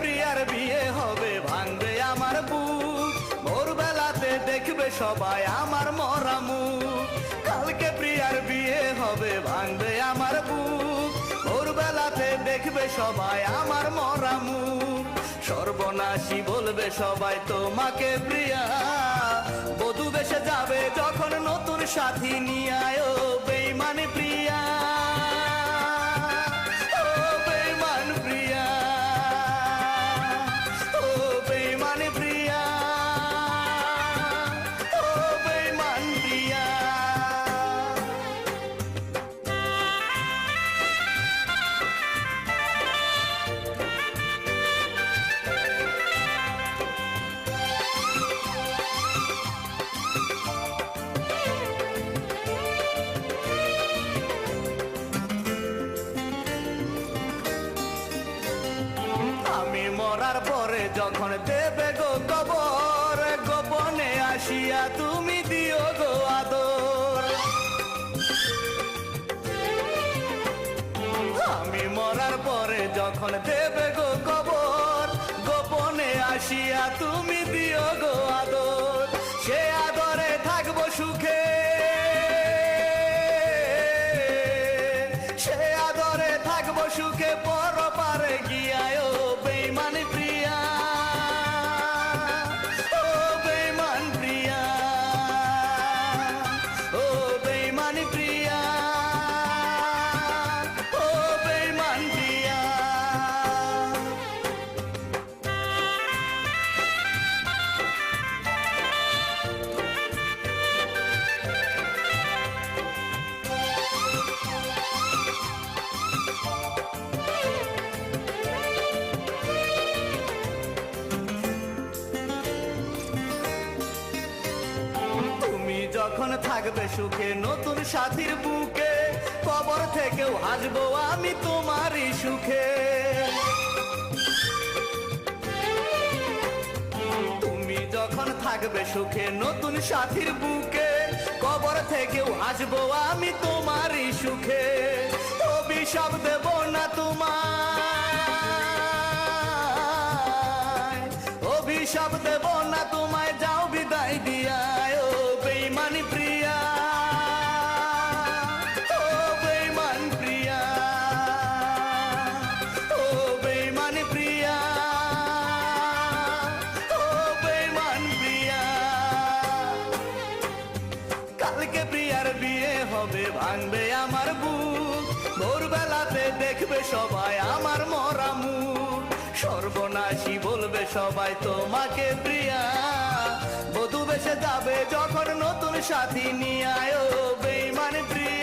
প্রিয়ার বিয়ে হবে ভাঙবে আমার বুক, ভোরবেলাতে দেখবে সবাই আমার মরা মুখ। কালকে প্রিয়ার বিয়ে হবে ভাঙবে আমার বুক, ভোরবেলাতে দেখবে সবাই আমার মরা মুখ। সর্বনাশী বলবে সবাই তোমাকে প্রিয়া, বধূ বেশে যাবে যখন নতুন সাথী নিয়ে আয়। ও বেঈমান প্রিয়া, ও বেঈমান প্রিয়া, ও বেঈমান প্রিয়া, ও বেঈমান প্রিয়া। আমি মরার পরে যখন দেবে গো কবর, গোপনে আসিয়া তুমি দিও গো আদর। আমি মরার পরে যখন দেবে গো কবর, গোপনে আসিয়া তুমি দিও গো আদর। সে আদরে থাকবো সুখে, সে আদরে থাকবো সুখে পরপারে গিয়ায়। ও বেঈমান প্রিয়া, ও বেঈমান প্রিয়া, ও বেঈমান প্রিয়া, ও বেঈমান প্রিয়া। তুমি যখন থাকবে সুখে নতুন সাথীর বুকে, কবর থেকেও হাসবো আমি তোমারই সুখে। তুমি যখন থাকবে সুখে নতুন সাথীর বুকে, কবর থেকেও হাসবো আমি তোমারই সুখে। অভিশাপ দেব না তোমায়, অভিশাপ দেব না তোমায়, যাও বিদায় দিয়ায়। ও বেঈমান প্রিয়া, ও বেঈমান প্রিয়া, ও বেঈমান প্রিয়া, ও বেঈমান প্রিয়া। কালকে প্রিয়ার বিয়ে হবে ভাঙবে আমার বুক, ভোরবেলাতে দেখবে সবাই আমার মরা মুখ। সর্বনাশী বলবে সবাই তোমাকে প্রিয়া, বধূ বেশে যাবে যখন নতুন সাথী নিয়ে আয়। ও বেঈমান প্রিয়া।